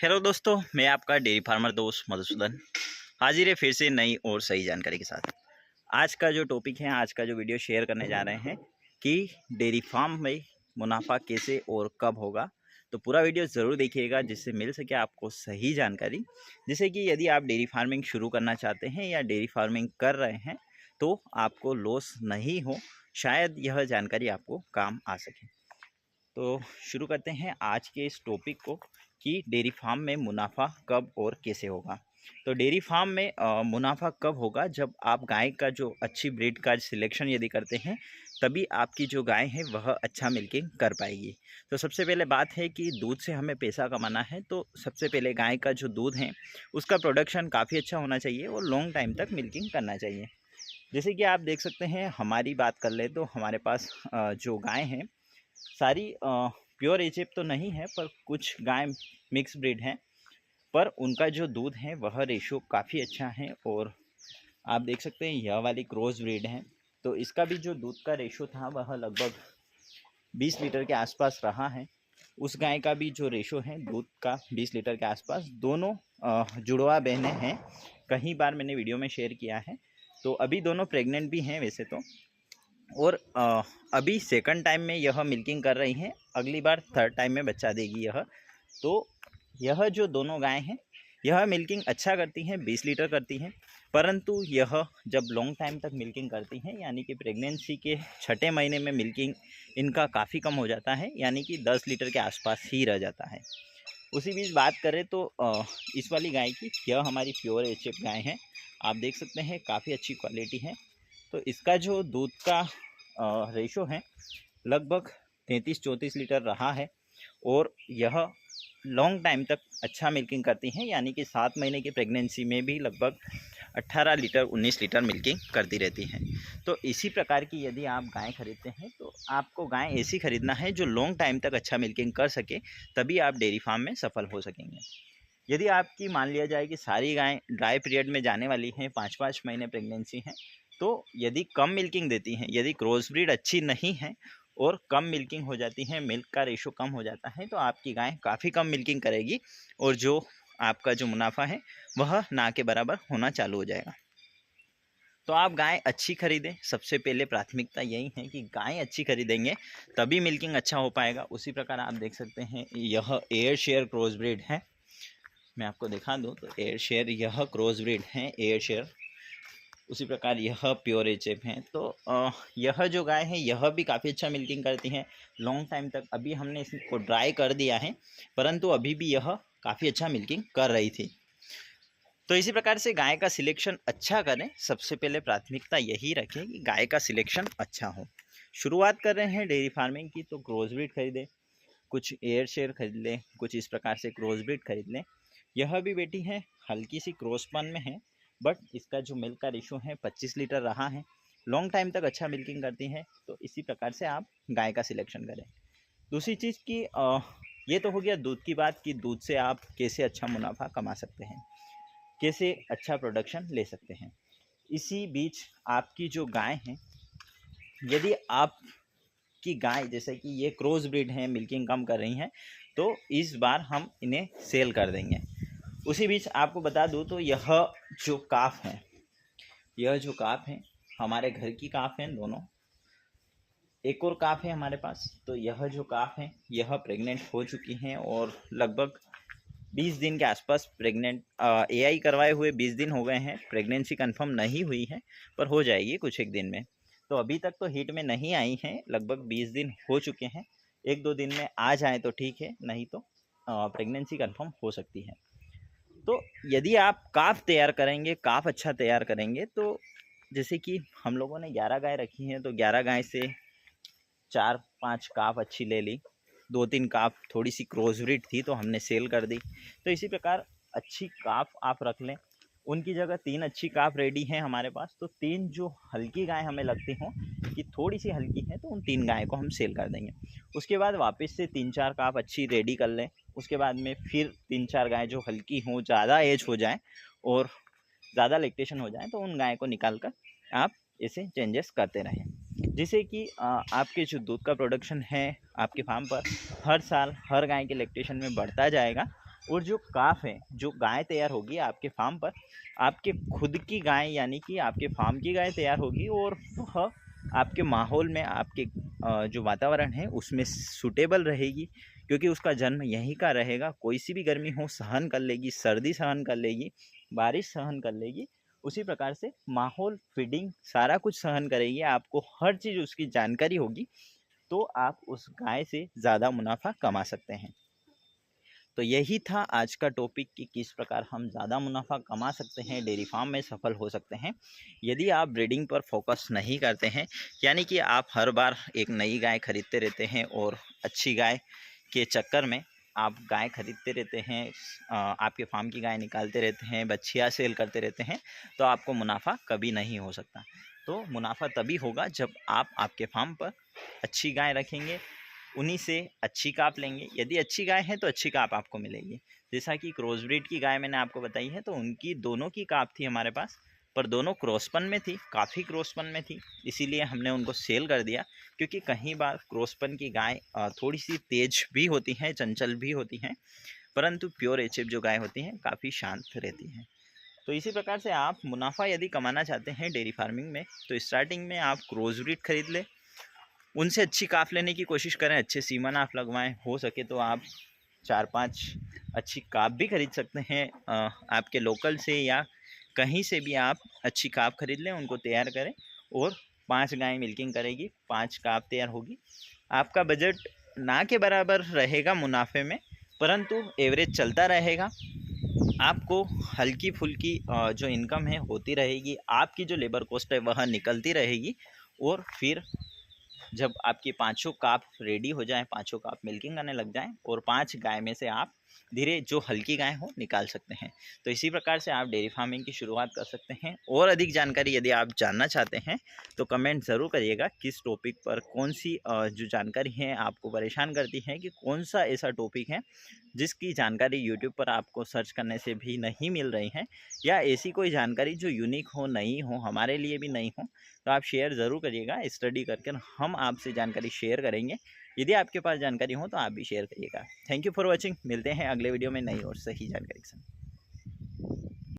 Hello दोस्तों, मैं आपका डेयरी फार्मर दोस्त मधुसूदन हाजिर है फिर से नई और सही जानकारी के साथ। आज का जो टॉपिक है, आज का जो वीडियो शेयर करने जा रहे हैं कि डेयरी फार्म में मुनाफा कैसे और कब होगा। तो पूरा वीडियो ज़रूर देखिएगा जिससे मिल सके आपको सही जानकारी, जिससे कि यदि आप डेयरी फार्मिंग शुरू करना चाहते हैं या डेयरी फार्मिंग कर रहे हैं तो आपको लॉस नहीं हो। शायद यह जानकारी आपको काम आ सके। तो शुरू करते हैं आज के इस टॉपिक को कि डेयरी फार्म में मुनाफा कब और कैसे होगा। तो डेयरी फार्म में मुनाफा कब होगा, जब आप गाय का जो अच्छी ब्रीड का सिलेक्शन यदि करते हैं तभी आपकी जो गाय है वह अच्छा मिल्किंग कर पाएगी। तो सबसे पहले बात है कि दूध से हमें पैसा कमाना है, तो सबसे पहले गाय का जो दूध है उसका प्रोडक्शन काफ़ी अच्छा होना चाहिए और लॉन्ग टाइम तक मिल्किंग करना चाहिए। जैसे कि आप देख सकते हैं, हमारी बात कर ले तो हमारे पास जो गाय हैं सारी प्योर एचएफ तो नहीं है, पर कुछ गाय मिक्स ब्रीड हैं, पर उनका जो दूध है वह रेशो काफ़ी अच्छा है। और आप देख सकते हैं यह वाली क्रॉस ब्रीड है, तो इसका भी जो दूध का रेशो था वह लगभग 20 लीटर के आसपास रहा है। उस गाय का भी जो रेशो है दूध का 20 लीटर के आसपास। दोनों जुड़वा बहनें हैं, कई बार मैंने वीडियो में शेयर किया है। तो अभी दोनों प्रेग्नेंट भी हैं वैसे तो, और अभी सेकंड टाइम में यह मिल्किंग कर रही हैं, अगली बार थर्ड टाइम में बच्चा देगी यह। तो यह जो दोनों गायें हैं यह मिल्किंग अच्छा करती हैं, 20 लीटर करती हैं, परंतु यह जब लॉन्ग टाइम तक मिल्किंग करती हैं यानी कि प्रेगनेंसी के छठे महीने में मिल्किंग इनका काफ़ी कम हो जाता है, यानी कि 10 लीटर के आसपास ही रह जाता है। उसी बीच बात करें तो इस वाली गाय की, यह हमारी प्योर एचएफ गाय है, आप देख सकते हैं काफ़ी अच्छी क्वालिटी है। तो इसका जो दूध का रेशो है लगभग 33-34 लीटर रहा है, और यह लॉन्ग टाइम तक अच्छा मिल्किंग करती हैं, यानी कि 7 महीने की प्रेगनेंसी में भी लगभग 18 लीटर 19 लीटर मिल्किंग करती रहती हैं। तो इसी प्रकार की यदि आप गाय खरीदते हैं तो आपको गाय ऐसी खरीदना है जो लॉन्ग टाइम तक अच्छा मिल्किंग कर सके, तभी आप डेयरी फार्म में सफल हो सकेंगे। यदि आपकी मान लिया जाए कि सारी गायें ड्राई पीरियड में जाने वाली हैं, 5-5 महीने प्रेगनेंसी हैं, तो यदि कम मिल्किंग देती हैं, यदि क्रॉस ब्रीड अच्छी नहीं है और कम मिल्किंग हो जाती है, मिल्क का रेशो कम हो जाता है, तो आपकी गाय काफ़ी कम मिल्किंग करेगी और जो आपका जो मुनाफा है वह ना के बराबर होना चालू हो जाएगा। तो आप गाय अच्छी खरीदें, सबसे पहले प्राथमिकता यही है कि गाय अच्छी खरीदेंगे तभी मिल्किंग अच्छा हो पाएगा। उसी प्रकार आप देख सकते हैं यह एयर शेयर क्रॉस ब्रीड है, मैं आपको दिखा दूँ तो एयर शेयर यह क्रॉस ब्रीड है, एयर शेयर। उसी प्रकार यह प्योर एचएफ हैं। तो यह जो गाय है यह भी काफ़ी अच्छा मिल्किंग करती हैं लॉन्ग टाइम तक। अभी हमने इसको ड्राई कर दिया है, परंतु अभी भी यह काफ़ी अच्छा मिल्किंग कर रही थी। तो इसी प्रकार से गाय का सिलेक्शन अच्छा करें, सबसे पहले प्राथमिकता यही रखें कि गाय का सिलेक्शन अच्छा हो। शुरुआत कर रहे हैं डेयरी फार्मिंग की तो क्रॉस ब्रीड खरीदें, कुछ एयर शेयर खरीद लें, कुछ इस प्रकार से क्रॉस ब्रीड खरीद लें। यह भी बेटी है हल्की सी क्रॉसपन में है, बट इसका जो मिल्क का रेशो है 25 लीटर रहा है, लॉन्ग टाइम तक अच्छा मिल्किंग करती है। तो इसी प्रकार से आप गाय का सिलेक्शन करें। दूसरी चीज़ की ये तो हो गया दूध की बात कि दूध से आप कैसे अच्छा मुनाफा कमा सकते हैं, कैसे अच्छा प्रोडक्शन ले सकते हैं। इसी बीच आपकी जो गाय हैं, यदि आप की गाय जैसे कि ये क्रॉस ब्रीड हैं, मिल्किंग कम कर रही हैं, तो इस बार हम इन्हें सेल कर देंगे। उसी बीच आपको बता दूं तो यह जो काफ है, यह जो काफ है हमारे घर की काफ हैं दोनों। एक और काफ है हमारे पास, तो यह जो काफ है यह प्रेग्नेंट हो चुकी हैं और लगभग 20 दिन के आसपास प्रेग्नेंट, एआई करवाए हुए 20 दिन हो गए हैं। प्रेगनेंसी कंफर्म नहीं हुई है, पर हो जाएगी कुछ एक दिन में। तो अभी तक तो हीट में नहीं आई हैं, लगभग 20 दिन हो चुके हैं। 1-2 दिन में आ जाए तो ठीक है, नहीं तो प्रेगनेंसी कंफर्म हो सकती है। तो यदि आप काफ तैयार करेंगे, काफ अच्छा तैयार करेंगे, तो जैसे कि हम लोगों ने 11 गाय रखी हैं, तो 11 गाय से 4-5 काफ अच्छी ले ली, 2-3 काफ थोड़ी सी क्रॉस ब्रीड थी तो हमने सेल कर दी। तो इसी प्रकार अच्छी काफ आप रख लें। उनकी जगह 3 अच्छी काफ रेडी हैं हमारे पास, तो 3 जो हल्की गाय हमें लगती हों कि थोड़ी सी हल्की है, तो उन 3 गाय को हम सेल कर देंगे। उसके बाद वापस से 3-4 काफ अच्छी रेडी कर लें। उसके बाद में फिर 3-4 गाय जो हल्की हों, ज़्यादा एज हो जाए और ज़्यादा लैक्टेशन हो जाए, तो उन गाय को निकाल कर आप ऐसे चेंजेस करते रहें, जिससे कि आपके जो दूध का प्रोडक्शन है आपके फार्म पर हर साल हर गाय के लैक्टेशन में बढ़ता जाएगा और जो काफ है, जो गाय तैयार होगी आपके फार्म पर, आपके खुद की गाय यानी कि आपके फार्म की गाय तैयार होगी और वह आपके माहौल में, आपके जो वातावरण है उसमें सूटेबल रहेगी, क्योंकि उसका जन्म यहीं का रहेगा। कोई सी भी गर्मी हो सहन कर लेगी, सर्दी सहन कर लेगी, बारिश सहन कर लेगी। उसी प्रकार से माहौल, फीडिंग, सारा कुछ सहन करेगी। आपको हर चीज़ उसकी जानकारी होगी, तो आप उस गाय से ज़्यादा मुनाफा कमा सकते हैं। तो यही था आज का टॉपिक कि किस प्रकार हम ज़्यादा मुनाफा कमा सकते हैं, डेयरी फार्म में सफल हो सकते हैं। यदि आप ब्रीडिंग पर फोकस नहीं करते हैं, यानी कि आप हर बार एक नई गाय खरीदते रहते हैं और अच्छी गाय के चक्कर में आप गाय खरीदते रहते हैं, आपके फार्म की गाय निकालते रहते हैं, बच्चियाँ सेल करते रहते हैं, तो आपको मुनाफा कभी नहीं हो सकता। तो मुनाफा तभी होगा जब आप आपके फार्म पर अच्छी गाय रखेंगे, उन्हीं से अच्छी काप लेंगे। यदि अच्छी गाय है तो अच्छी काप आपको मिलेगी। जैसा कि क्रॉस ब्रीड की गाय मैंने आपको बताई है, तो उनकी दोनों की काप थी हमारे पास, पर दोनों क्रॉसपन में थी, काफ़ी क्रॉसपन में थी, इसीलिए हमने उनको सेल कर दिया। क्योंकि कई बार क्रॉसपन की गाय थोड़ी सी तेज भी होती हैं, चंचल भी होती हैं, परंतु प्योर एचएफ जो गाय होती हैं काफ़ी शांत रहती हैं। तो इसी प्रकार से आप मुनाफा यदि कमाना चाहते हैं डेयरी फार्मिंग में, तो स्टार्टिंग में आप क्रॉस ब्रीड खरीद लें, उनसे अच्छी काफ लेने की कोशिश करें, अच्छे सीमन आप लगवाएं। हो सके तो आप 4-5 अच्छी काफ भी खरीद सकते हैं आपके लोकल से, या कहीं से भी आप अच्छी काफ खरीद लें, उनको तैयार करें और 5 गाय मिल्किंग करेगी, 5 काफ तैयार होगी। आपका बजट ना के बराबर रहेगा मुनाफे में, परंतु एवरेज चलता रहेगा। आपको हल्की फुल्की जो इनकम है होती रहेगी, आपकी जो लेबर कॉस्ट है वह निकलती रहेगी। और फिर जब आपकी पाँचों काप रेडी हो जाएं, पाँचों काप मिल्किंग आने लग जाएं, और 5 गाय में से आप धीरे जो हल्की गाय हो निकाल सकते हैं। तो इसी प्रकार से आप डेयरी फार्मिंग की शुरुआत कर सकते हैं। और अधिक जानकारी यदि आप जानना चाहते हैं तो कमेंट ज़रूर करिएगा, किस टॉपिक पर कौन सी जो जानकारी है आपको परेशान करती है, कि कौन सा ऐसा टॉपिक है जिसकी जानकारी यूट्यूब पर आपको सर्च करने से भी नहीं मिल रही है, या ऐसी कोई जानकारी जो यूनिक हो, नई हो, हमारे लिए भी नई हो, तो आप शेयर ज़रूर करिएगा। स्टडी करके हम आपसे जानकारी शेयर करेंगे। यदि आपके पास जानकारी हो तो आप भी शेयर करिएगा। Thank you for watching. मिलते हैं अगले वीडियो में नई और सही जानकारी के साथ।